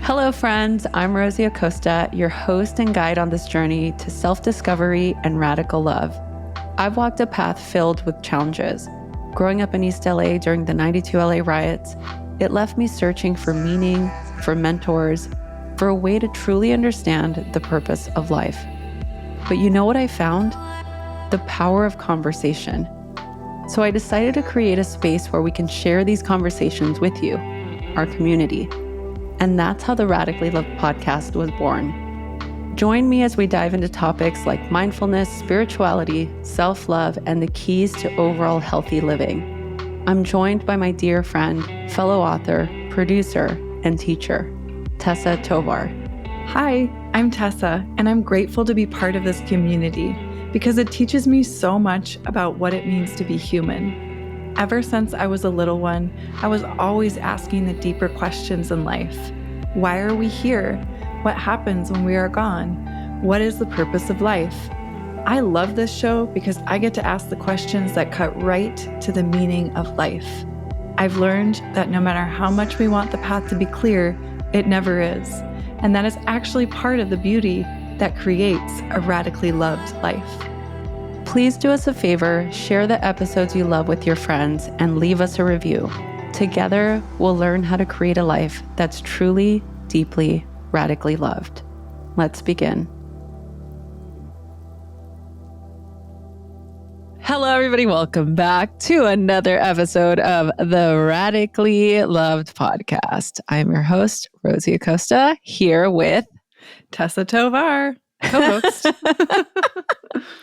Hello, friends. I'm Rosie Acosta, your host and guide on this journey to self-discovery and radical love. I've walked a path filled with challenges. Growing up in East LA during the '92 LA riots, it left me searching for meaning, for mentors, for a way to truly understand the purpose of life. But you know what I found? The power of conversation. So I decided to create a space where we can share these conversations with you, our community. And that's how the Radically Loved podcast was born. Join me as we dive into topics like mindfulness, spirituality, self-love, and the keys to overall healthy living. I'm joined by my dear friend, fellow author, producer, and teacher, Tessa Tovar. Hi, I'm Tessa, and I'm grateful to be part of this community because it teaches me so much about what it means to be human. Ever since I was a little one, I was always asking the deeper questions in life. Why are we here? What happens when we are gone? What is the purpose of life? I love this show because I get to ask the questions that cut right to the meaning of life. I've learned that no matter how much we want the path to be clear, it never is. And that is actually part of the beauty that creates a radically loved life. Please do us a favor, share the episodes you love with your friends, and leave us a review. Together, we'll learn how to create a life that's truly, deeply, radically loved. Let's begin. Hello, everybody. Welcome back to another episode of the Radically Loved podcast. I'm your host, Rosie Acosta, here with Tessa Tovar, co-host.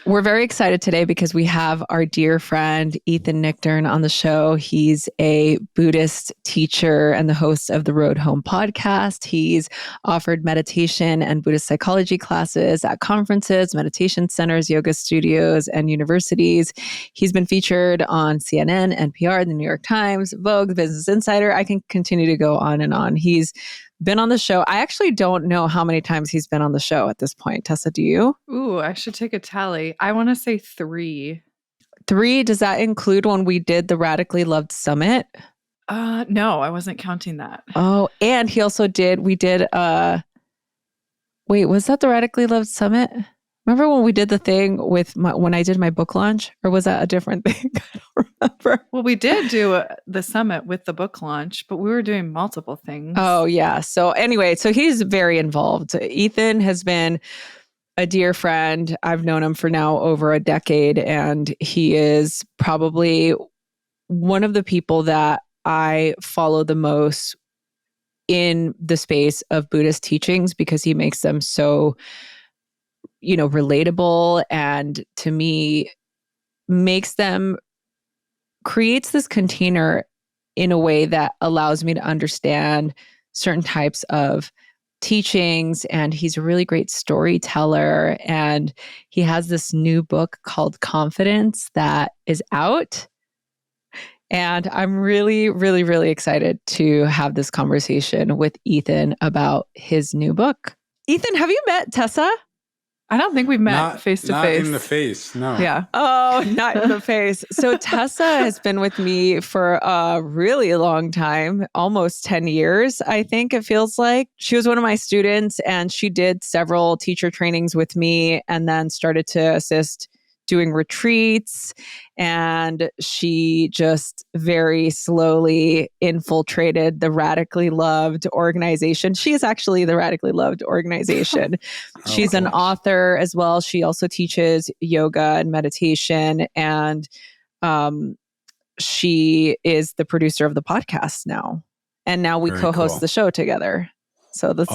We're very excited today because we have our dear friend, Ethan Nichtern, on the show. He's a Buddhist teacher and the host of the Road Home podcast. He's offered meditation and Buddhist psychology classes at conferences, meditation centers, yoga studios, and universities. He's been featured on CNN, NPR, the New York Times, Vogue, Business Insider. I can continue to go on and on. He's been on the show. I actually don't know how many times he's been on the show at this point. Tessa, do you? Ooh, I should take a tally. I want to say 3. 3, does that include when we did the Radically Loved Summit? No, I wasn't counting that. Oh, and he also did, was that the Radically Loved Summit? Remember when we did the thing with when I did my book launch? Or was that a different thing? I don't remember. Well, we did do the summit with the book launch, but we were doing multiple things. Oh, yeah. So anyway, so he's very involved. Ethan has been a dear friend. I've known him for now over a decade, and he is probably one of the people that I follow the most in the space of Buddhist teachings because he makes them so, relatable, and to me creates this container in a way that allows me to understand certain types of teachings. And he's a really great storyteller. And he has this new book called Confidence that is out. And I'm really, really, really excited to have this conversation with Ethan about his new book. Ethan, have you met Tessa? I don't think we've met face to face. Not in the face, no. Yeah. Oh, not in the face. So Tessa has been with me for a really long time, almost 10 years, I think it feels like. She was one of my students and she did several teacher trainings with me and then started to assist doing retreats. And she just very slowly infiltrated the Radically Loved organization. She is actually the Radically Loved organization. She's an author as well. She also teaches yoga and meditation. And she is the producer of the podcast now. And now we co-host the show together. So this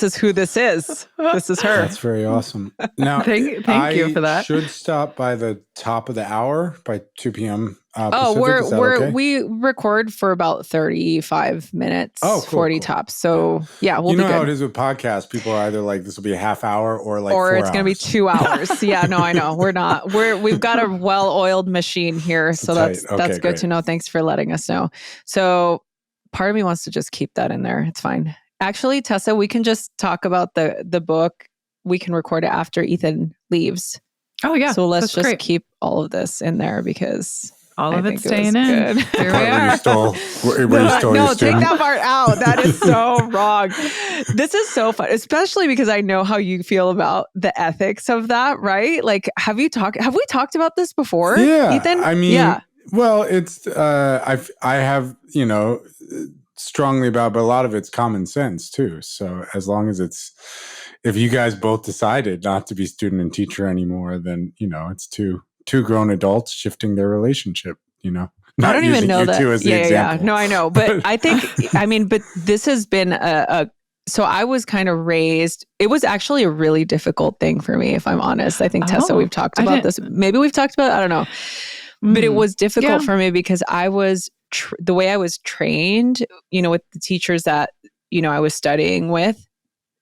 is who this is. This is her. That's very awesome. Now, thank you for that. I should stop by the top of the hour by 2 p.m. Pacific. We record for about 35 minutes, 40 tops. So yeah, we'll be good. You know how it is with podcasts. People are either like, this will be a half hour or like 4 hours. Or it's going to be 2 hours. Yeah, no, I know. We've got a well-oiled machine here. So that's good to know. Thanks for letting us know. So part of me wants to just keep that in there. It's fine. Actually, Tessa, we can just talk about the book. We can record it after Ethan leaves. Oh, yeah. So let's just keep all of this in there because All I of think it's it was staying in. good. Here we Part where you are. stole, where you stole your No, take student. that part out. That is so wrong. This is so fun, especially because I know how you feel about the ethics of that, right? Like, have we talked about this before, Yeah, Ethan? I mean, Yeah. well, it's I have strongly about, but a lot of it's common sense too. So as long as if you guys both decided not to be student and teacher anymore, then it's two grown adults shifting their relationship. I Not don't even using know you that. two as the Yeah. example. No, I know. But I think, but this has been so I was kind of raised, it was actually a really difficult thing for me, if I'm honest. I think, Tessa, we've talked about this. Maybe we've talked about it. I don't know. But it was difficult for me because I was, the way I was trained, with the teachers that, I was studying with,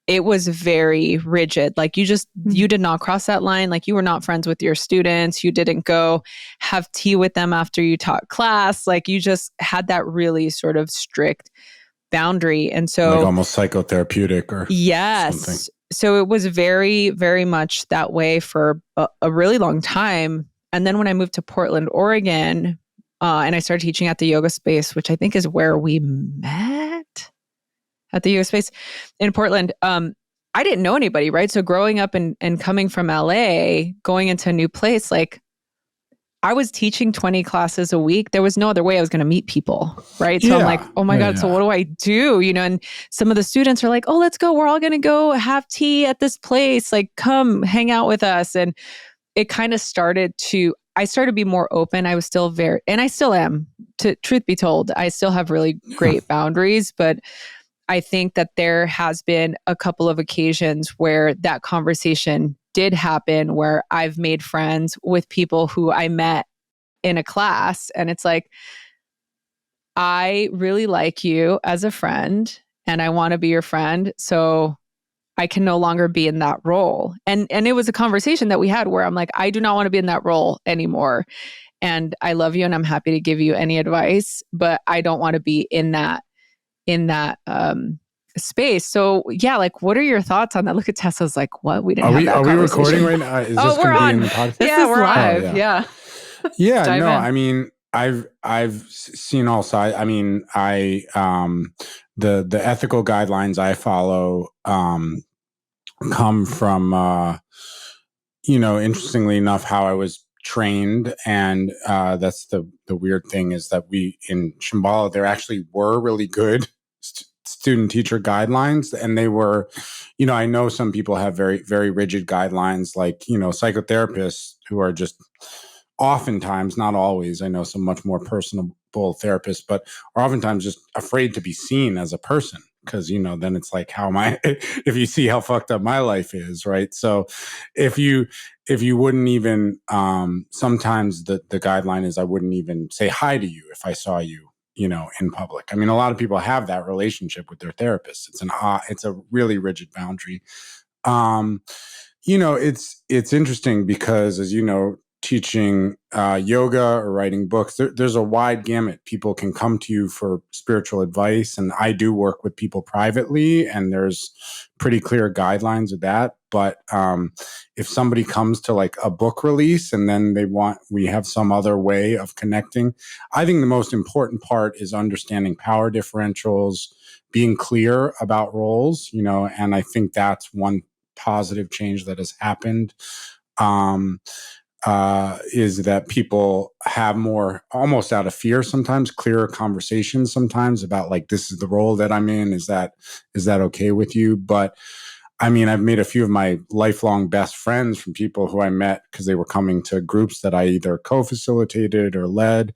it was very rigid. Like you did not cross that line. Like you were not friends with your students. You didn't go have tea with them after you taught class. Like you just had that really sort of strict boundary. And so like almost psychotherapeutic or yes. something. So it was very, very much that way for a really long time. And then when I moved to Portland, Oregon, and I started teaching at the yoga space, which I think is where we met at the yoga space in Portland. I didn't know anybody, right? So growing up and coming from LA, going into a new place, like I was teaching 20 classes a week. There was no other way I was going to meet people, right? So I'm like, oh my God, so what do I do? And some of the students are like, oh, let's go. We're all going to go have tea at this place. Like, come hang out with us. And it kind of I started to be more open. I was still and I still am, truth be told, I still have really great boundaries, but I think that there has been a couple of occasions where that conversation did happen, where I've made friends with people who I met in a class. And it's like, I really like you as a friend and I want to be your friend. So I can no longer be in that role. And it was a conversation that we had where I'm like, I do not want to be in that role anymore. And I love you and I'm happy to give you any advice, but I don't want to be in that space. So yeah, like what are your thoughts on that? Look at Tessa's like, what? We didn't have that conversation. Are we recording right now? Is this we're going to be on. in the podcast? Yeah, we're live. Oh, yeah. Yeah, Dive no, in. I mean, I've seen all sides. I mean, the ethical guidelines I follow come from interestingly enough how I was trained, and that's the weird thing is that we in Shambhala there actually were really good student teacher guidelines, and they were, I know some people have very very rigid guidelines, like psychotherapists who are just oftentimes, not always, I know some much more personable therapists, but are oftentimes just afraid to be seen as a person because, then it's like, how am I, if you see how fucked up my life is, right? So if you wouldn't even, sometimes the guideline is I wouldn't even say hi to you if I saw you, in public. I mean, a lot of people have that relationship with their therapist. It's a really rigid boundary. It's interesting because, as you know, teaching yoga or writing books, there's a wide gamut. People can come to you for spiritual advice, and I do work with people privately, and there's pretty clear guidelines of that. But if somebody comes to like a book release and then we have some other way of connecting, I think the most important part is understanding power differentials, being clear about roles, and I think that's one positive change that has happened. Is that people have more, almost out of fear sometimes, clearer conversations sometimes about like, this is the role that I'm in. Is that okay with you? But I mean, I've made a few of my lifelong best friends from people who I met because they were coming to groups that I either co-facilitated or led.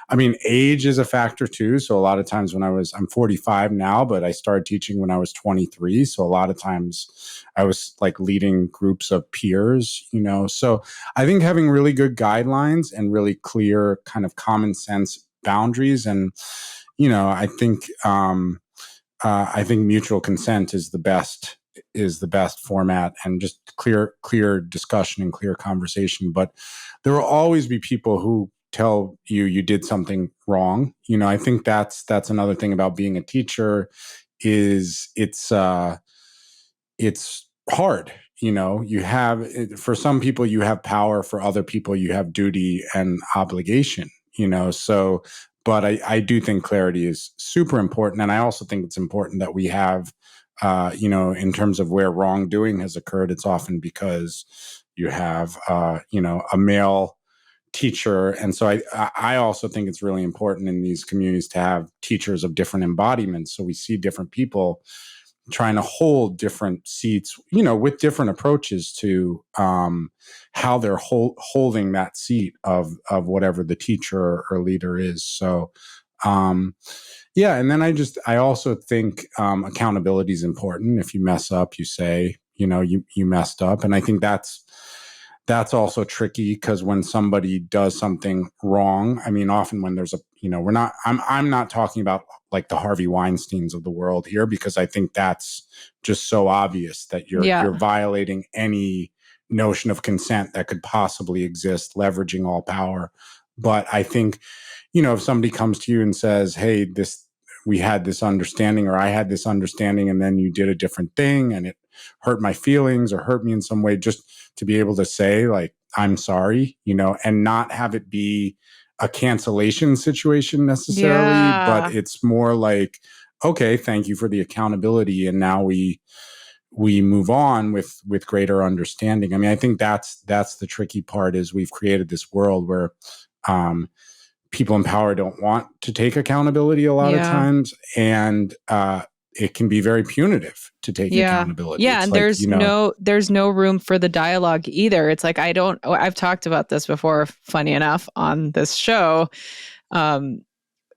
I mean, age is a factor too. So a lot of times I'm 45 now, but I started teaching when I was 23. So a lot of times I was like leading groups of peers, So I think having really good guidelines and really clear kind of common sense boundaries. And, I think mutual consent is the best format, and just clear discussion and clear conversation. But there will always be people who tell you did something wrong. I think that's another thing about being a teacher is it's hard. You have, for some people you have power, for other people you have duty and obligation, So, but I do think clarity is super important. And I also think it's important that we have, in terms of where wrongdoing has occurred, it's often because you have, a male teacher. And so I also think it's really important in these communities to have teachers of different embodiments. So we see different people trying to hold different seats, with different approaches to how they're holding that seat of whatever the teacher or leader is. So, yeah. And then I also think accountability is important. If you mess up, you say, you messed up. And I think that's also tricky because when somebody does something wrong, I mean, often when there's I'm not talking about like the Harvey Weinsteins of the world here, because I think that's just so obvious that you're violating any notion of consent that could possibly exist, leveraging all power. But I think, if somebody comes to you and says, hey, we had this understanding, or I had this understanding, and then you did a different thing and it hurt my feelings or hurt me in some way, just to be able to say like, I'm sorry, and not have it be a cancellation situation necessarily, but it's more like, okay, thank you for the accountability. And now we move on with greater understanding. I mean, I think that's the tricky part, is we've created this world where, people in power don't want to take accountability a lot of times. And, it can be very punitive to take accountability. Yeah. It's And like, there's no room for the dialogue either. It's like, I've talked about this before, funny enough, on this show.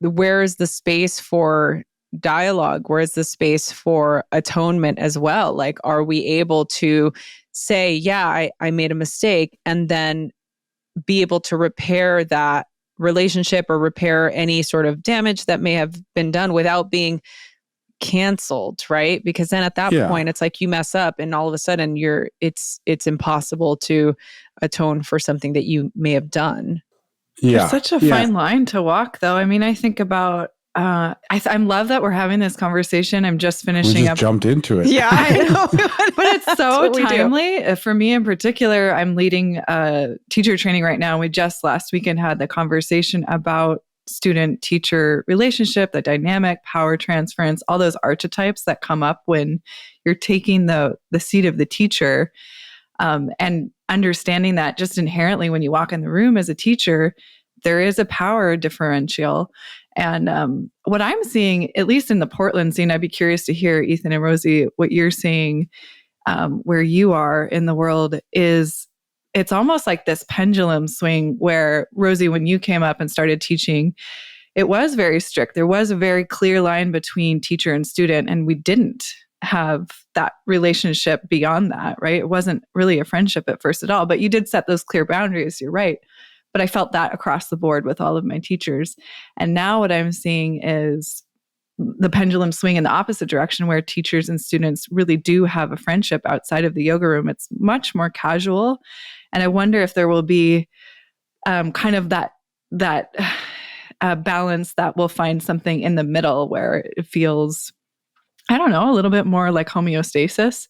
Where's the space for dialogue? Where's the space for atonement as well? Like, are we able to say, yeah, I made a mistake, and then be able to repair that relationship or repair any sort of damage that may have been done without being canceled, right? Because then at that point, it's like you mess up and all of a sudden it's impossible to atone for something that you may have done. Yeah. There's such a fine line to walk, though. I mean, I think about, I love that we're having this conversation. I'm just finishing up. Jumped into it. Yeah, I know. But it's so timely. For me in particular, I'm leading teacher training right now. We just last weekend had the conversation about student-teacher relationship, the dynamic, power transference, all those archetypes that come up when you're taking the seat of the teacher, and understanding that just inherently when you walk in the room as a teacher, there is a power differential. And what I'm seeing, at least in the Portland scene, I'd be curious to hear, Ethan and Rosie, what you're seeing where you are in the world is, it's almost like this pendulum swing where, Rosie, when you came up and started teaching, it was very strict. There was a very clear line between teacher and student, and we didn't have that relationship beyond that, right? It wasn't really a friendship at first at all, but you did set those clear boundaries, you're right. But I felt that across the board with all of my teachers. And now what I'm seeing is the pendulum swing in the opposite direction, where teachers and students really do have a friendship outside of the yoga room. It's much more casual. And I wonder if there will be kind of that balance that will find something in the middle where it feels, I don't know, a little bit more like homeostasis.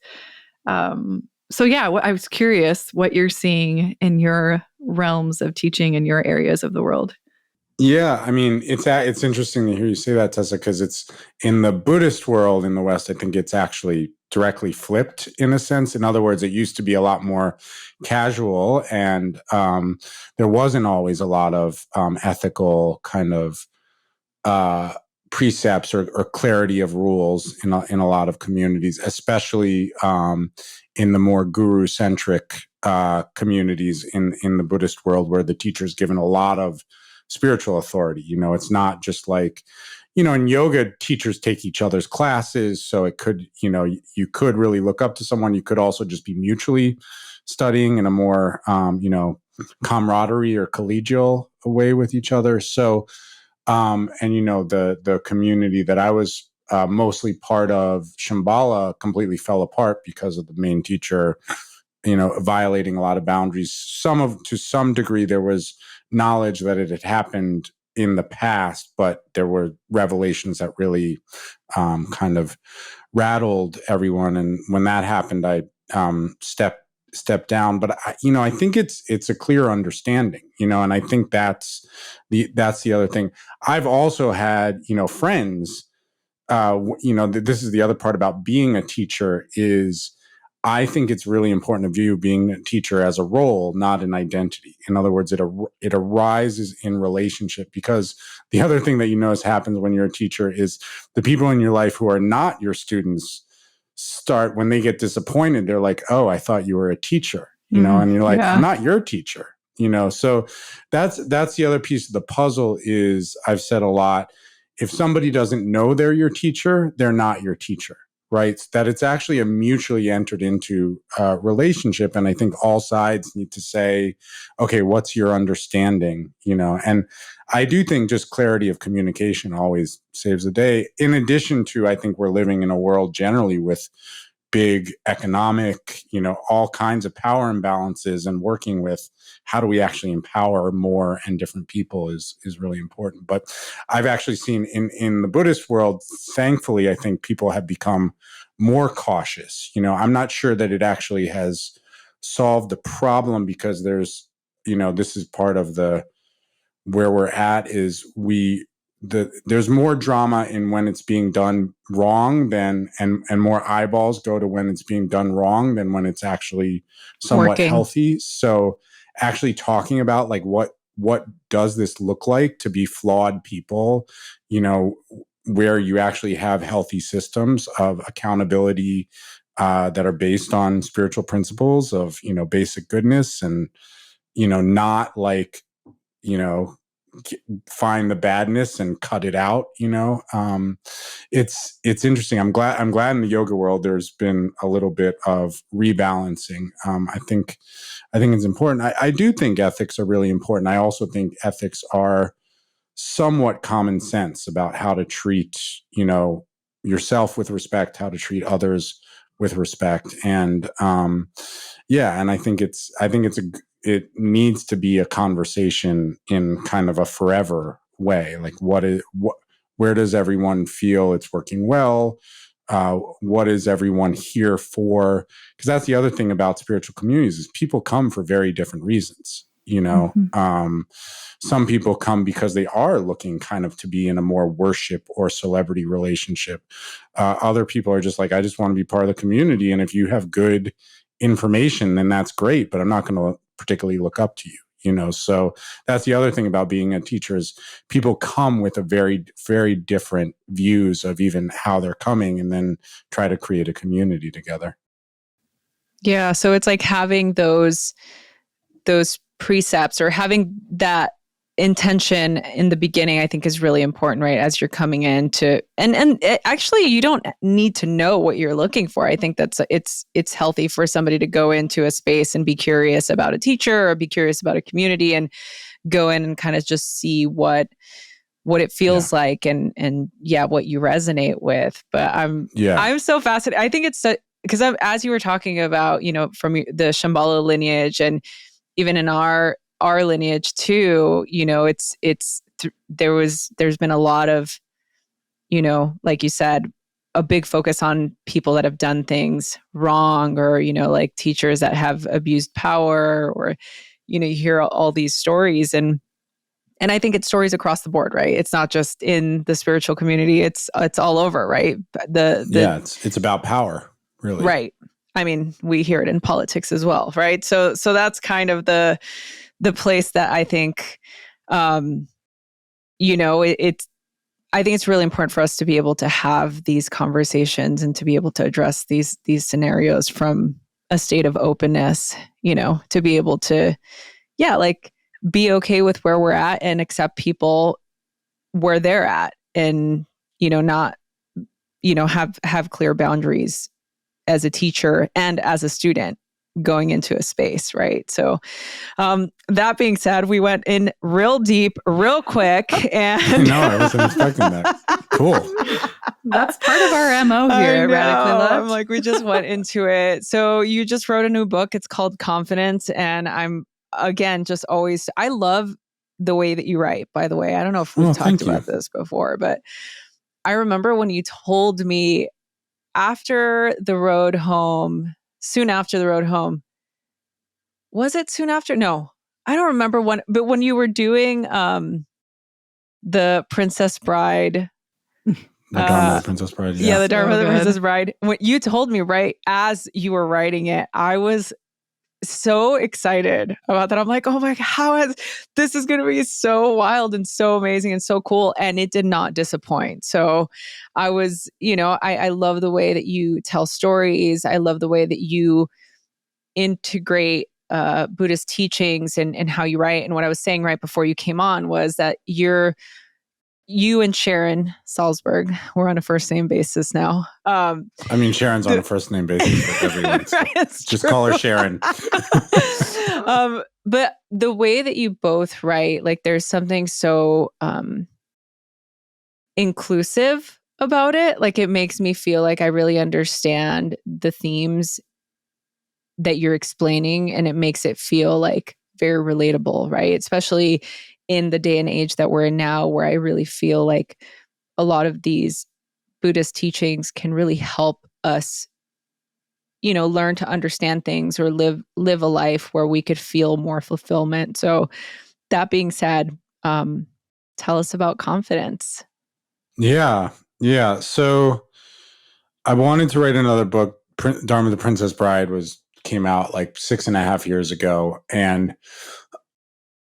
So yeah, I was curious what you're seeing in your realms of teaching in your areas of the world. Yeah, I mean, it's interesting to hear you say that, Tessa, because it's in the Buddhist world in the West, I think it's actually directly flipped in a sense. In other words, it used to be a lot more casual, and there wasn't always a lot of ethical kind of precepts or clarity of rules in a lot of communities, especially in the more guru-centric communities in the Buddhist world, where the teacher's given a lot of spiritual authority. It's not just like, in yoga, teachers take each other's classes. So it could, you could really look up to someone. You could also just be mutually studying in a more, camaraderie or collegial way with each other. So, and the community that I was mostly part of, Shambhala, completely fell apart because of the main teacher, violating a lot of boundaries. To some degree, there was knowledge that it had happened in the past, but there were revelations that really kind of rattled everyone. And when that happened, I stepped step down. But I think it's a clear understanding, and I think that's the other thing. I've also had, friends, this is the other part about being a teacher is I think it's really important to view being a teacher as a role, not an identity. In other words, it arises in relationship, because the other thing that you notice happens when you're a teacher is the people in your life who are not your students start, when they get disappointed, they're like, oh, I thought you were a teacher, and you're like, I'm not your teacher, so that's the other piece of the puzzle is I've said a lot. If somebody doesn't know they're your teacher, they're not your teacher, right? That it's actually a mutually entered into relationship. And I think all sides need to say, okay, what's your understanding? And I do think just clarity of communication always saves the day. In addition to, I think we're living in a world generally with big economic, all kinds of power imbalances, and working with how do we actually empower more and different people is really important. But I've actually seen in the Buddhist world, thankfully, I think people have become more cautious. I'm not sure that it actually has solved the problem, because there's, this is part of where we're at is there's more drama in when it's being done wrong and more eyeballs go to when it's being done wrong than when it's actually somewhat healthy. So actually talking about like what does this look like to be flawed people, where you actually have healthy systems of accountability that are based on spiritual principles of, basic goodness, and, not like, find the badness and cut it out. It's interesting. I'm glad in the yoga world there's been a little bit of rebalancing. I think it's important. I do think ethics are really important. I also think ethics are somewhat common sense about how to treat, yourself with respect, how to treat others with respect. And and I think it needs to be a conversation in kind of a forever way. Like where does everyone feel it's working well? What is everyone here for? Because that's the other thing about spiritual communities is people come for very different reasons. Some people come because they are looking kind of to be in a more worship or celebrity relationship. Other people are just like, I just want to be part of the community. And if you have good information, then that's great, but I'm not going to particularly look up to you. So that's the other thing about being a teacher is people come with a very, very different views of even how they're coming, and then try to create a community together. Yeah. So it's like having those precepts or having that intention in the beginning, I think is really important, right? As you're coming in to, and actually you don't need to know what you're looking for. I think it's healthy for somebody to go into a space and be curious about a teacher or be curious about a community and go in and kind of just see what it feels like and what you resonate with. But I'm so fascinated. I think it's because as you were talking about, from the Shambhala lineage and even in our lineage too, there's been a lot of, like you said, a big focus on people that have done things wrong, or, like teachers that have abused power, or, you hear all these stories. And I think it's stories across the board, right? It's not just in the spiritual community. It's all over, right? It's about power, really. Right. I mean, we hear it in politics as well, right? So that's kind of the place that I think, it's. I think it's really important for us to be able to have these conversations and to be able to address these scenarios from a state of openness. To be able to, be okay with where we're at and accept people where they're at, and not have clear boundaries as a teacher and as a student going into a space, right? So that being said, we went in real deep, real quick. And no, I wasn't expecting that. Cool. That's part of our MO here at Radically Loved. I'm like, we just went into it. So you just wrote a new book. It's called Confidence. And I'm, again, just always, I love the way that you write, by the way. I don't know if we've talked about this before, but I remember when you told me soon after the road home, was it soon after? No, I don't remember when, but when you were doing the Princess Bride. The Dharma of the Princess Bride. Yeah, the Dharma of the good. Princess Bride. When you told me right as you were writing it, I was so excited about that. I'm like, oh my God, this is going to be so wild and so amazing and so cool. And it did not disappoint. So I was, I love the way that you tell stories. I love the way that you integrate Buddhist teachings and how you write. And what I was saying right before you came on was that you and Sharon Salzberg, we're on a first name basis now. I mean, Sharon's on a first name basis with everyone. So just call her Sharon. But the way that you both write, like there's something so inclusive about it. Like it makes me feel like I really understand the themes that you're explaining, and it makes it feel like very relatable, right? Especially in the day and age that we're in now, where I really feel like a lot of these Buddhist teachings can really help us, learn to understand things or live a life where we could feel more fulfillment. So that being said, tell us about confidence. Yeah. So I wanted to write another book. Dharma the Princess Bride came out like 6.5 years ago. And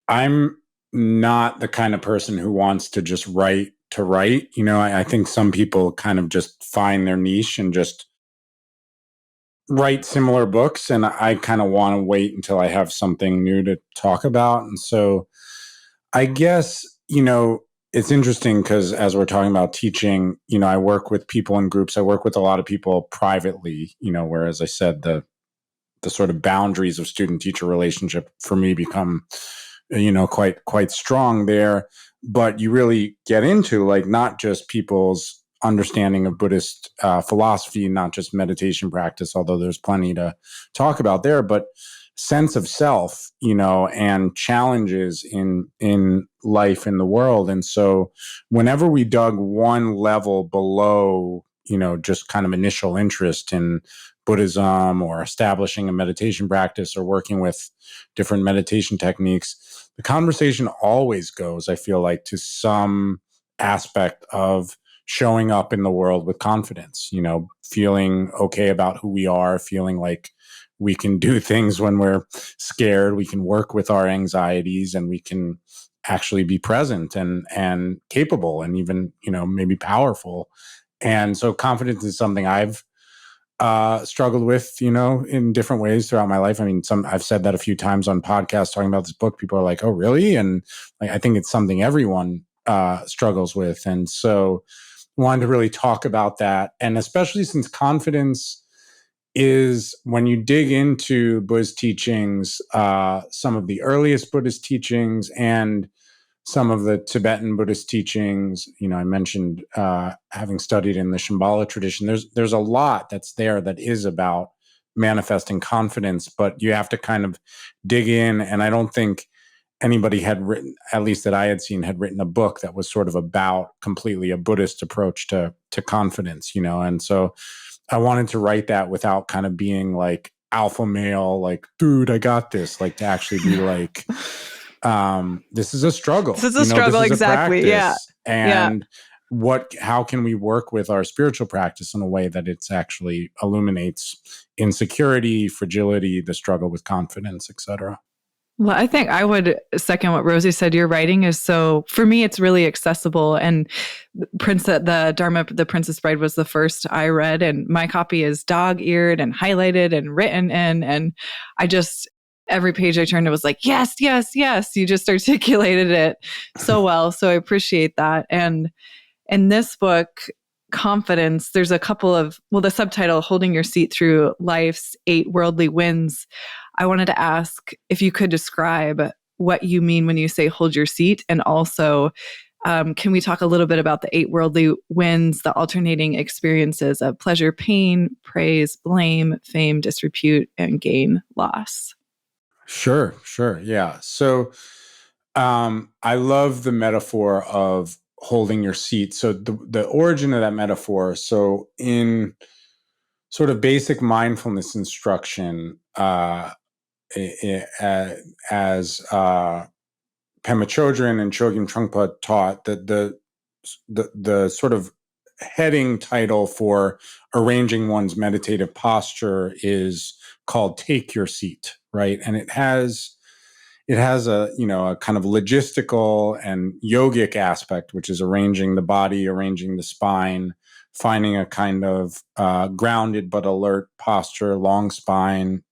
I'm not the kind of person who wants to just write to write. I think some people kind of just find their niche and just write similar books. And I kind of want to wait until I have something new to talk about. And so I guess, it's interesting because as we're talking about teaching, I work with people in groups. I work with a lot of people privately, where, as I said, the sort of boundaries of student teacher relationship for me become, quite strong there. But you really get into like not just people's understanding of Buddhist philosophy, not just meditation practice, although there's plenty to talk about there, but sense of self, and challenges in life in the world. And so whenever we dug one level below, just kind of initial interest in Buddhism or establishing a meditation practice or working with different meditation techniques, the conversation always goes, I feel like, to some aspect of showing up in the world with confidence, feeling okay about who we are, feeling like we can do things when we're scared, we can work with our anxieties, and we can actually be present and capable and even, maybe powerful. And so confidence is something I've struggled with, in different ways throughout my life. I mean, I've said that a few times on podcasts talking about this book. People are like, "Oh, really?" And like, I think it's something everyone struggles with. And so wanted to really talk about that. And especially since confidence is, when you dig into Buddhist teachings, some of the earliest Buddhist teachings and some of the Tibetan Buddhist teachings, I mentioned having studied in the Shambhala tradition. There's a lot that's there that is about manifesting confidence, but you have to kind of dig in. And I don't think anybody had written, at least that I had seen, had written a book that was sort of about completely a Buddhist approach to confidence, And so I wanted to write that without kind of being like alpha male, like, dude, I got this, like to actually be like, this is a struggle. This is a struggle, this is exactly. a practice. Yeah. And how can we work with our spiritual practice in a way that it's actually illuminates insecurity, fragility, the struggle with confidence, etc. Well, I think I would second what Rosie said. Your writing is for me, it's really accessible. And the Dharma, the Princess Bride was the first I read, and my copy is dog-eared and highlighted and written in. And every page I turned, it was like, yes, yes, yes. You just articulated it so well. So I appreciate that. And in this book, Confidence, there's a couple of, the subtitle, Holding Your Seat Through Life's 8 Worldly Winds. I wanted to ask if you could describe what you mean when you say hold your seat. And also, can we talk a little bit about the 8 worldly winds, the alternating experiences of pleasure, pain, praise, blame, fame, disrepute, and gain, loss? Sure. Yeah. So I love the metaphor of holding your seat. So the origin of that metaphor, so in sort of basic mindfulness instruction, as Pema Chodron and Chogyam Trungpa taught, that the sort of heading title for arranging one's meditative posture is called "Take Your Seat," right? And it has a a kind of logistical and yogic aspect, which is arranging the body, arranging the spine, finding a kind of grounded but alert posture, long spine,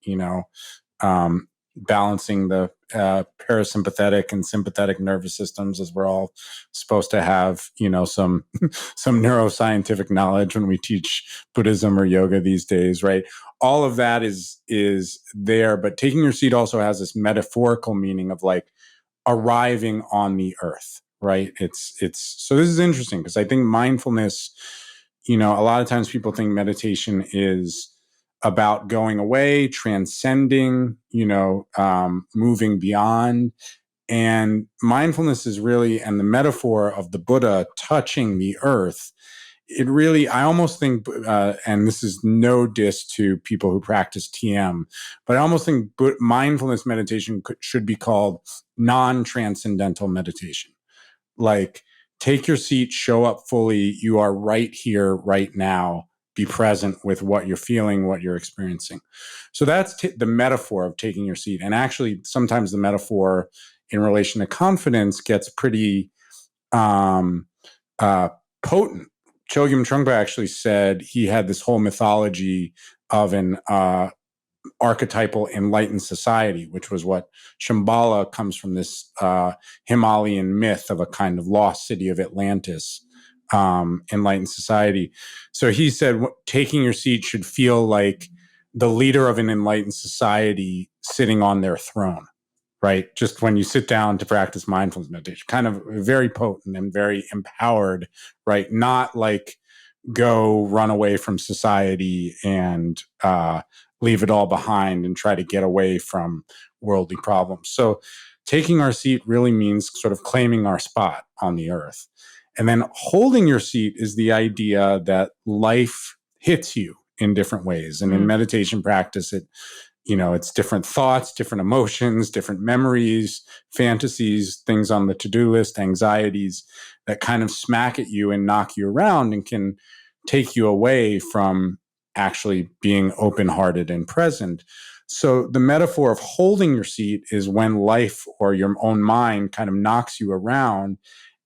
balancing the parasympathetic and sympathetic nervous systems, as we're all supposed to have, some some neuroscientific knowledge when we teach Buddhism or yoga these days, right? All of that is there, but taking your seat also has this metaphorical meaning of like arriving on the earth, right? It's so this is interesting because I think mindfulness, a lot of times people think meditation is about going away, transcending, moving beyond. And mindfulness is really, and the metaphor of the Buddha touching the earth, it really, I almost think, and this is no diss to people who practice TM, but I almost think mindfulness meditation should be called non-transcendental meditation. Like, take your seat, show up fully. You are right here, right now. Be present with what you're feeling, what you're experiencing. So that's the metaphor of taking your seat. And actually, sometimes the metaphor in relation to confidence gets pretty potent. Chogyam Trungpa actually said he had this whole mythology of an archetypal enlightened society, which was what Shambhala comes from, this Himalayan myth of a kind of lost city of Atlantis, enlightened society. So he said taking your seat should feel like the leader of an enlightened society sitting on their throne, right? Just when you sit down to practice mindfulness meditation, kind of very potent and very empowered, right? Not like go run away from society and leave it all behind and try to get away from worldly problems. So taking our seat really means sort of claiming our spot on the earth. And then holding your seat is the idea that life hits you in different ways. And in meditation practice, it's different thoughts, different emotions, different memories, fantasies, things on the to-do list, anxieties that kind of smack at you and knock you around and can take you away from actually being open-hearted and present. So the metaphor of holding your seat is when life or your own mind kind of knocks you around,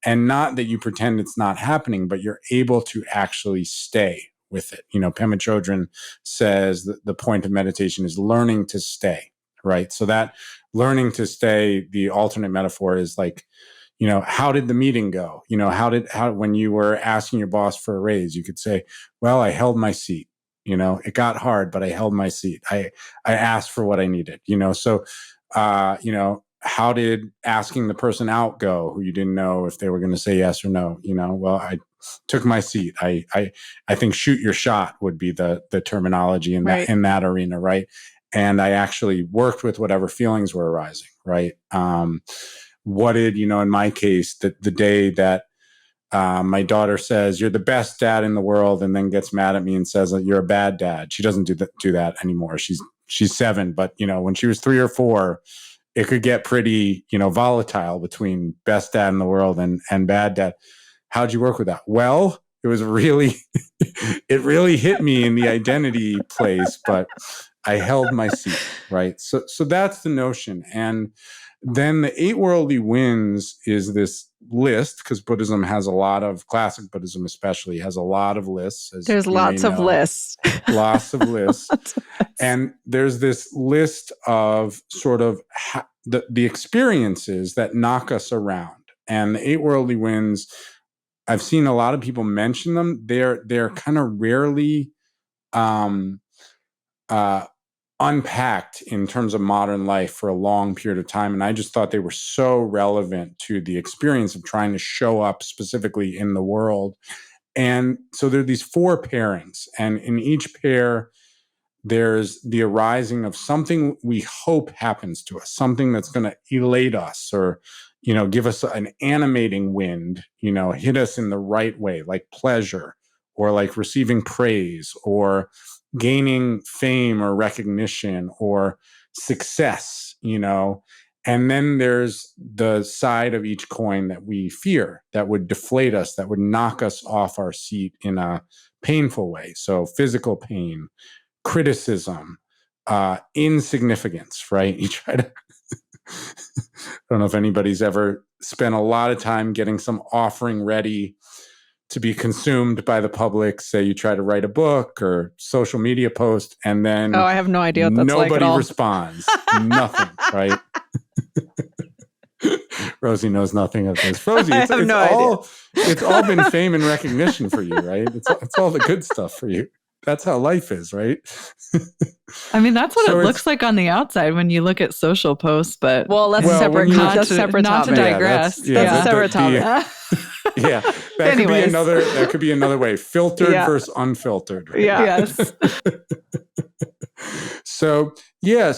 and not that you pretend it's not happening, but you're able to actually stay with it. Pema Chodron says that the point of meditation is learning to stay, right? So that learning to stay, the alternate metaphor is like, how did the meeting go? How when you were asking your boss for a raise, you could say, well, I held my seat. It got hard, but I held my seat. I asked for what I needed, so, how did asking the person out go who you didn't know if they were going to say yes or no? Well, I took my seat. I think shoot your shot would be the terminology in that, in that arena. Right. And I actually worked with whatever feelings were arising. Right. What did, in my case, the day that my daughter says, you're the best dad in the world, and then gets mad at me and says, you're a bad dad. She doesn't do that anymore. She's 7, but when she was 3 or 4, it could get pretty, volatile between best dad in the world and bad dad. How'd you work with that? Well, it was really, it really hit me in the identity place, but I held my seat, right? So that's the notion. And then the 8 worldly winds is this list, because Buddhism has a lot of, classic Buddhism especially, has a lot of lists. There's lots of lists. Lots of lists. And there's this list of sort of the experiences that knock us around. And the 8 worldly winds, I've seen a lot of people mention them. They're kind of rarely unpacked in terms of modern life for a long period of time. And I just thought they were so relevant to the experience of trying to show up specifically in the world. And so there are these 4 pairings, and in each pair, there's the arising of something we hope happens to us, something that's going to elate us or, give us an animating wind, hit us in the right way, like pleasure, or like receiving praise, or gaining fame or recognition, or success, and then there's the side of each coin that we fear, that would deflate us, that would knock us off our seat in a painful way. So physical pain, criticism, insignificance, right? You try to, I don't know if anybody's ever spent a lot of time getting some offering ready to be consumed by the public. Say you try to write a book or social media post, and then I have no idea what that's like at nobody all. responds. Nothing, right? Rosie knows nothing of this. Rosie, I have no idea. It's all been fame and recognition for you, right? It's all the good stuff for you. That's how life is, right? I mean, that's what it looks like on the outside when you look at social posts, but that's separate. That's separate not topic. to digress. That's a separate topic. Yeah, that could be another way. Filtered versus unfiltered. Right? Yeah. Yes. So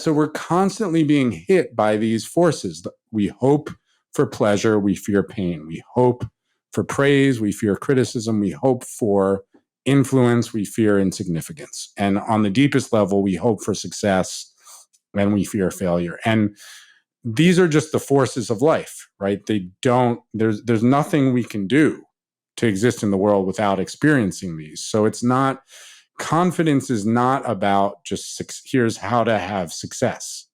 we're constantly being hit by these forces. We hope for pleasure, we fear pain. We hope for praise, we fear criticism. We hope for influence, we fear insignificance. And on the deepest level, we hope for success and we fear failure. And these are just the forces of life, right? There's nothing we can do to exist in the world without experiencing these. So confidence is not about just here's how to have success.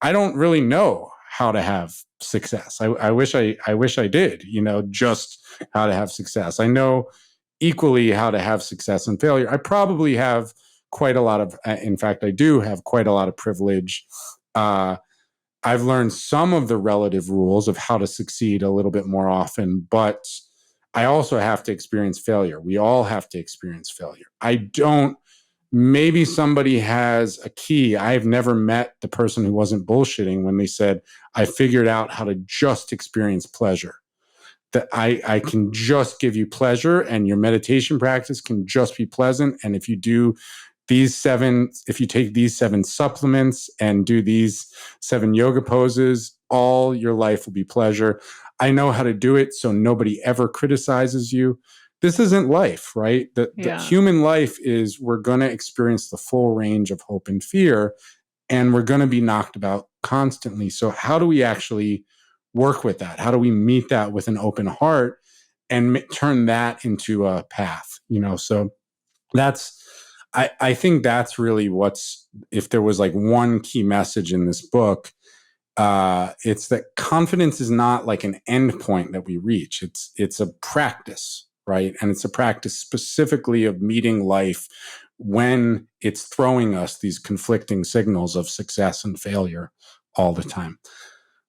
I don't really know how to have success. I wish I did, just how to have success. I know equally how to have success and failure. I probably have quite a lot of, in fact, I do have quite a lot of privilege. I've learned some of the relative rules of how to succeed a little bit more often, but I also have to experience failure. We all have to experience failure. Maybe somebody has a key. I've never met the person who wasn't bullshitting when they said, I figured out how to just experience pleasure. That I can just give you pleasure, and your meditation practice can just be pleasant. And if you take these 7 supplements and do these 7 yoga poses, all your life will be pleasure. I know how to do it so nobody ever criticizes you. This isn't life, right? The human life is we're going to experience the full range of hope and fear, and we're going to be knocked about constantly. So how do we actually work with that? How do we meet that with an open heart and turn that into a path? So I think that's really if there was like one key message in this book, it's that confidence is not like an end point that we reach. It's a practice, right? And it's a practice specifically of meeting life when it's throwing us these conflicting signals of success and failure all the time.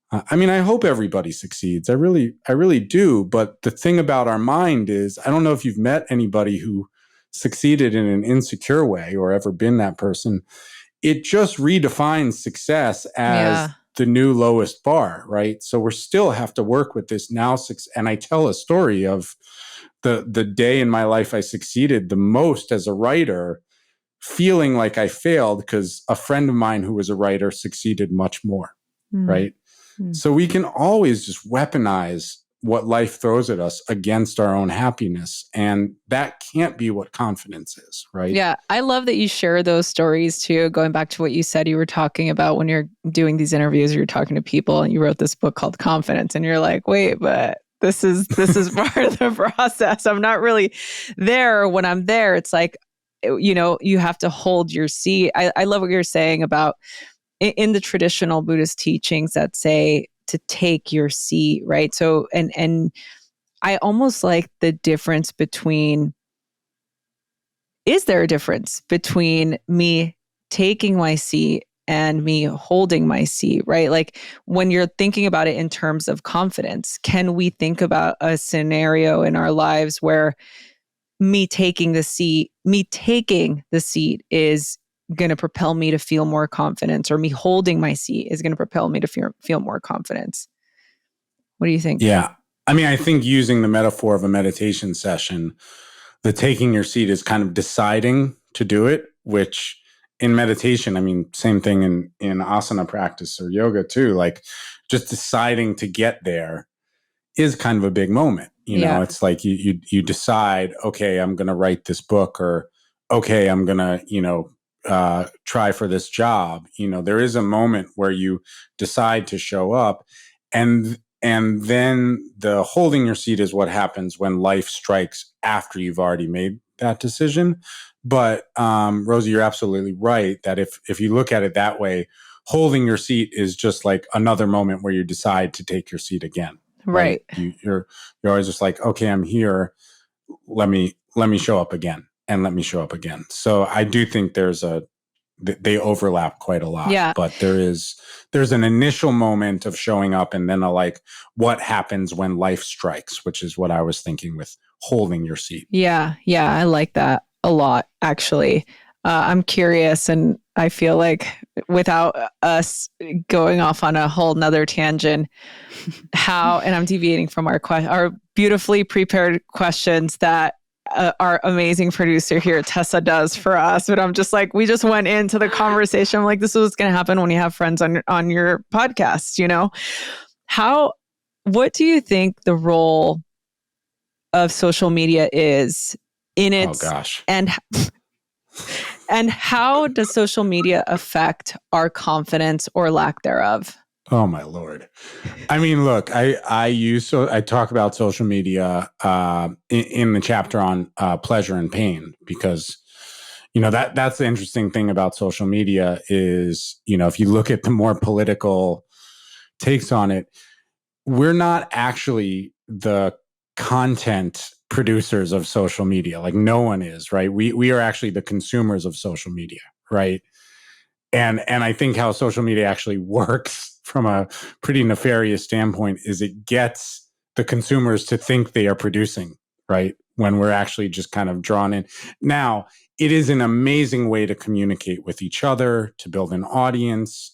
I hope everybody succeeds. I really do. But the thing about our mind is, I don't know if you've met anybody who succeeded in an insecure way or ever been that person. It just redefines success as the new lowest bar, right? So we still have to work with this now. And I tell a story of the day in my life I succeeded the most as a writer, feeling like I failed because a friend of mine who was a writer succeeded much more, right? So we can always just weaponize what life throws at us against our own happiness. And that can't be what confidence is, right? Yeah. I love that you share those stories too. Going back to what you said, you were talking about when you're doing these interviews, you're talking to people and you wrote this book called Confidence. And you're like, wait, but this is part of the process. I'm not really there. When I'm there, it's like, you have to hold your seat. I love what you're saying about in the traditional Buddhist teachings that say to take your seat, right? So, and I almost like the difference between, is there a difference between me taking my seat and me holding my seat, right? Like when you're thinking about it in terms of confidence, can we think about a scenario in our lives where me taking the seat is going to propel me to feel more confidence, or me holding my seat is going to propel me to feel more confidence? What do you think? Yeah. I think using the metaphor of a meditation session, the taking your seat is kind of deciding to do it, which in meditation, same thing in asana practice or yoga too, like just deciding to get there is kind of a big moment. It's like you decide, okay, I'm going to write this book, or okay, I'm going to, try for this job. There is a moment where you decide to show up, and then the holding your seat is what happens when life strikes after you've already made that decision. But Rosie, you're absolutely right that if you look at it that way, holding your seat is just like another moment where you decide to take your seat again. Right. You're always just like, okay, I'm here. Let me show up again, and let me show up again. So I do think they overlap quite a lot. Yeah. But there's an initial moment of showing up, and then what happens when life strikes, which is what I was thinking with holding your seat. Yeah. I like that a lot, actually. I'm curious, and I feel like without us going off on a whole nother tangent, and I'm deviating from our beautifully prepared questions that our amazing producer here, Tessa, does for us. But I'm just like, we just went into the conversation. I'm like, this is what's going to happen when you have friends on your podcast, what do you think the role of social media is in its, oh gosh. And how does social media affect our confidence or lack thereof? Oh my Lord. I mean, look, I talk about social media in the chapter on pleasure and pain, because that's the interesting thing about social media is, if you look at the more political takes on it, we're not actually the content producers of social media. Like, no one is, right? We are actually the consumers of social media, right? And I think how social media actually works from a pretty nefarious standpoint is it gets the consumers to think they are producing, right? When we're actually just kind of drawn in. Now, it is an amazing way to communicate with each other, to build an audience.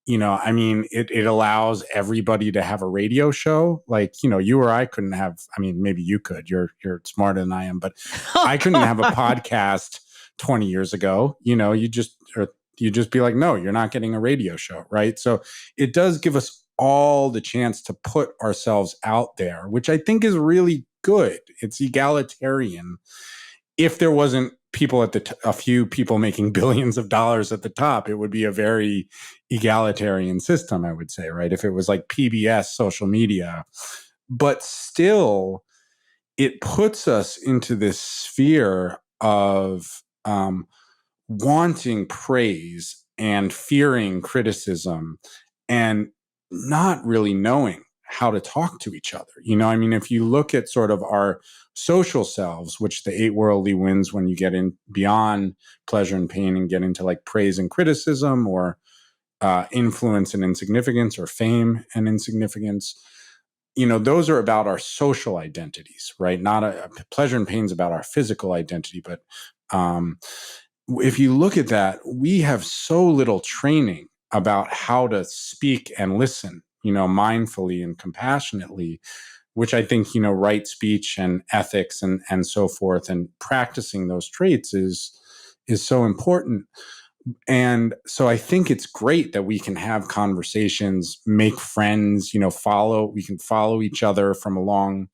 It allows everybody to have a radio show. Like, you or I couldn't have, maybe you could, you're smarter than I am, but I couldn't have a podcast 20 years ago. You just be like, no, you're not getting a radio show, right? So it does give us all the chance to put ourselves out there, which I think is really good. It's egalitarian. If there wasn't people a few people making billions of dollars at the top, it would be a very egalitarian system, I would say, right? If it was like PBS social media. But still, it puts us into this sphere of wanting praise and fearing criticism and not really knowing how to talk to each other. If you look at sort of our social selves, which the 8 worldly winds, when you get in beyond pleasure and pain and get into like praise and criticism, or influence and insignificance, or fame and insignificance, those are about our social identities, right? Not pleasure and pain is about our physical identity, but if you look at that, we have so little training about how to speak and listen, mindfully and compassionately, which I think, right speech and ethics and so forth, and practicing those traits is so important. And so I think it's great that we can have conversations, make friends, we can follow each other from a long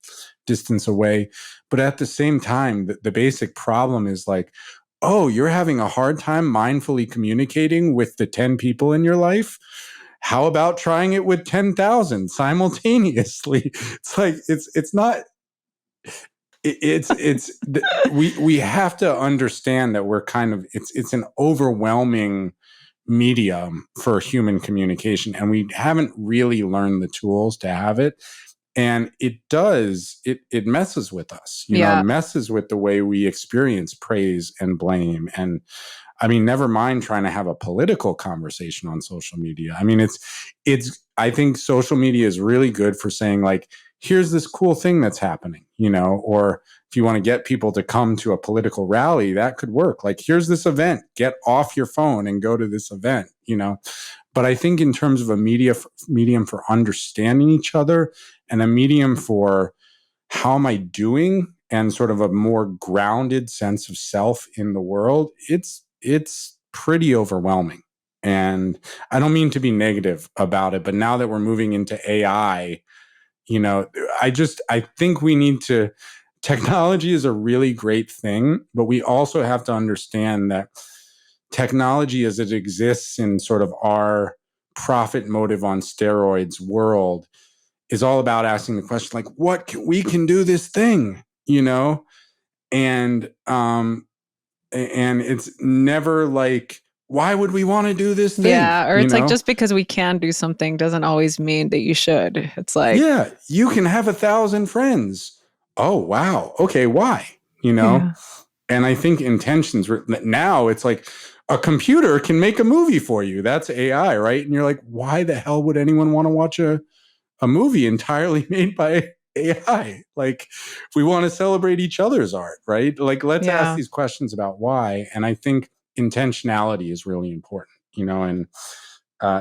distance away. But at the same time, the basic problem is like, oh, you're having a hard time mindfully communicating with the 10 people in your life? How about trying it with 10,000 simultaneously? It's like, it's not, we have to understand that we're kind of, it's an overwhelming medium for human communication, and we haven't really learned the tools to have it. And it messes with us, it messes with the way we experience praise and blame. And never mind trying to have a political conversation on social media. I think social media is really good for saying like, here's this cool thing that's happening, or if you want to get people to come to a political rally, that could work. Like, here's this event, get off your phone and go to this event, But I think in terms of a medium for understanding each other, and a medium for how am I doing, and sort of a more grounded sense of self in the world, it's pretty overwhelming. And I don't mean to be negative about it, but now that we're moving into AI, I think we need to, technology is a really great thing, but we also have to understand that technology as it exists in sort of our profit motive on steroids world is all about asking the question, like, we can do this thing, and it's never like, why would we want to do this thing? Yeah, or it's like, just because we can do something doesn't always mean that you should. It's like, yeah, you can have 1,000 friends. Oh, wow. Okay, why? Yeah. And I think intentions, now it's like a computer can make a movie for you. That's AI, right? And you're like, why the hell would anyone want to watch a movie entirely made by AI? Like, we want to celebrate each other's art, right? Like, let's ask these questions about why. And I think intentionality is really important, and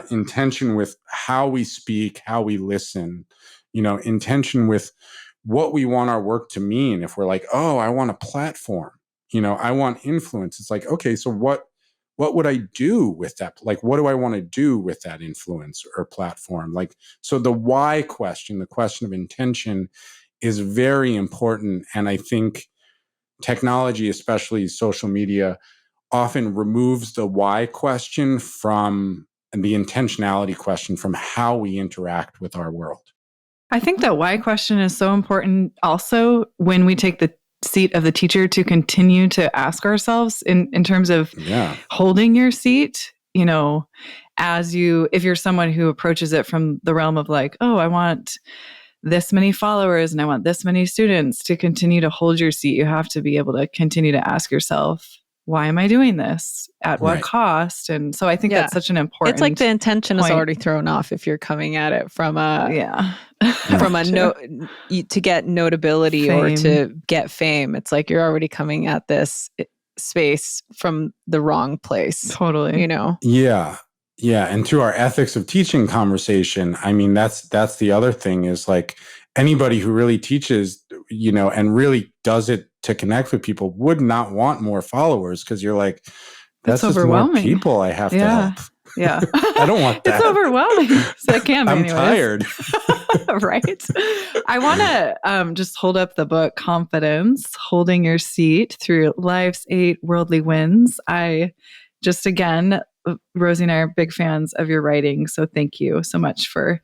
intention with how we speak, how we listen, intention with what we want our work to mean. If we're like, oh, I want a platform, I want influence. It's like, okay, so what would I do with that? Like, what do I want to do with that influence or platform? Like, so the why question, the question of intention, is very important. And I think technology, especially social media, often removes the why question from and the intentionality question from how we interact with our world. I think that why question is so important also when we take the seat of the teacher to continue to ask ourselves in terms of holding your seat, if you're someone who approaches it from the realm of like, oh, I want this many followers and I want this many students, to continue to hold your seat, you have to be able to continue to ask yourself, why am I doing this? At what cost? And so I think that's such an important It's like the intention point. is already thrown off if you're coming at it from to get notability fame. Or to get fame. It's like you're already coming at this space from the wrong place. Totally. Yeah. Yeah. And through our ethics of teaching conversation, I mean, that's the other thing is like anybody who really teaches, and really does it to connect with people would not want more followers, because you're like, that's just more people I have to help. Yeah. I don't want that. It's overwhelming. So it can be. I'm tired. Right. I want to just hold up the book, Confidence, Holding Your Seat Through Life's 8 Worldly Winds. Again, Rosie and I are big fans of your writing. So thank you so much for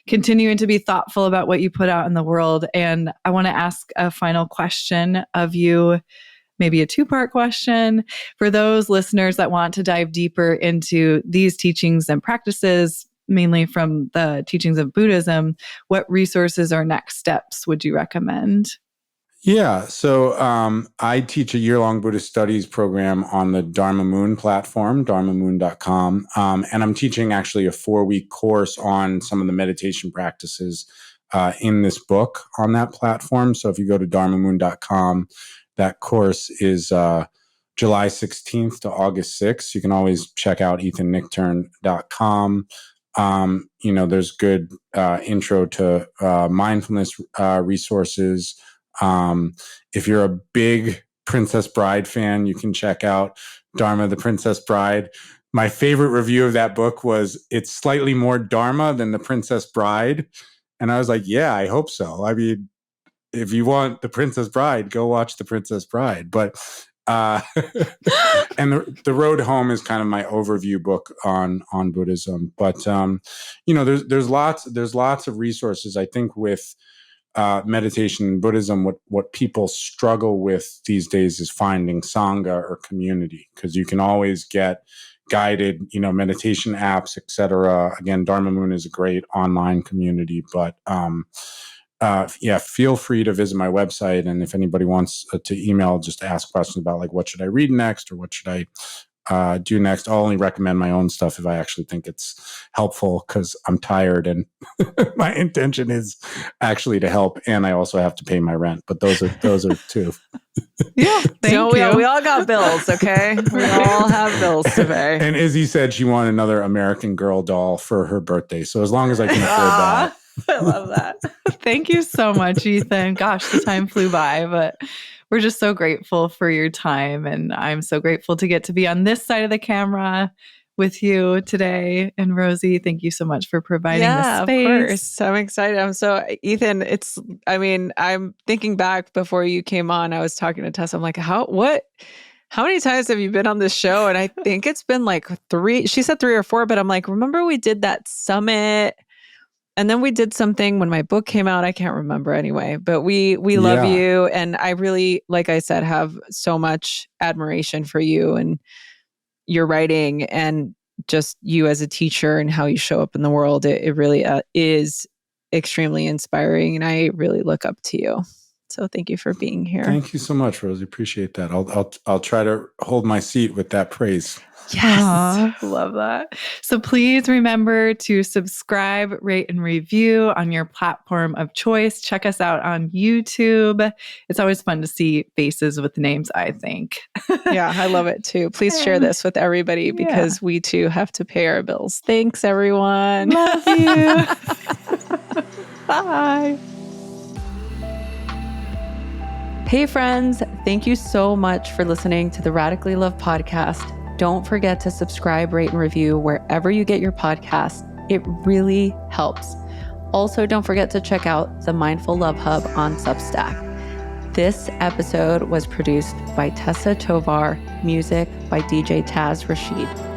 continuing to be thoughtful about what you put out in the world. And I want to ask a final question of you, maybe a 2-part question for those listeners that want to dive deeper into these teachings and practices, mainly from the teachings of Buddhism. What resources or next steps would you recommend? Yeah. So I teach a year-long Buddhist studies program on the Dharma Moon platform, dharmamoon.com. And I'm teaching actually a 4-week course on some of the meditation practices in this book on that platform. So if you go to dharmamoon.com, that course is July 16th to August 6th. You can always check out ethannichtern.com. There's good intro to mindfulness resources. If you're a big Princess Bride fan, you can check out Dharma, the Princess Bride. My favorite review of that book was, it's slightly more Dharma than the Princess Bride. And I was like, yeah, I hope so. I mean, if you want the Princess Bride, go watch the Princess Bride. But and the Road Home is kind of my overview book on Buddhism. But there's lots of resources. I think with meditation in Buddhism, what people struggle with these days is finding Sangha or community, because you can always get guided, meditation apps, etc. Again, Dharma Moon is a great online community, but feel free to visit my website. And if anybody wants to email, just ask questions about like, what should I read next, or what should I do next? I'll only recommend my own stuff if I actually think it's helpful, because I'm tired and my intention is actually to help, and I also have to pay my rent. But those are two. Yeah, thank you. We all got bills, okay? We all have bills to pay. And Izzy said she wanted another American Girl doll for her birthday. So as long as I can afford that. I love that. Thank you so much, Ethan. Gosh, the time flew by, but we're just so grateful for your time. And I'm so grateful to get to be on this side of the camera with you today. And Rosie, thank you so much for providing the space. Of course. I'm excited. Ethan, I'm thinking back before you came on, I was talking to Tessa. I'm like, how how many times have you been on this show? And I think it's been like 3. She said 3 or 4, but I'm like, remember we did that summit? And then we did something when my book came out. I can't remember anyway, but we love you. And I really, like I said, have so much admiration for you and your writing and just you as a teacher and how you show up in the world. It really is extremely inspiring. And I really look up to you. So thank you for being here. Thank you so much, Rosie. Appreciate that. I'll try to hold my seat with that praise. Yes. Aww, love that. So please remember to subscribe, rate, and review on your platform of choice. Check us out on YouTube. It's always fun to see faces with names, I think. Yeah, I love it too. Please share this with everybody because we too have to pay our bills. Thanks, everyone. Love you. Bye. Hey, friends. Thank you so much for listening to the Radically Love podcast. Don't forget to subscribe, rate, and review wherever you get your podcasts. It really helps. Also, don't forget to check out the Mindful Love Hub on Substack. This episode was produced by Tessa Tovar, music by DJ Taz Rashid.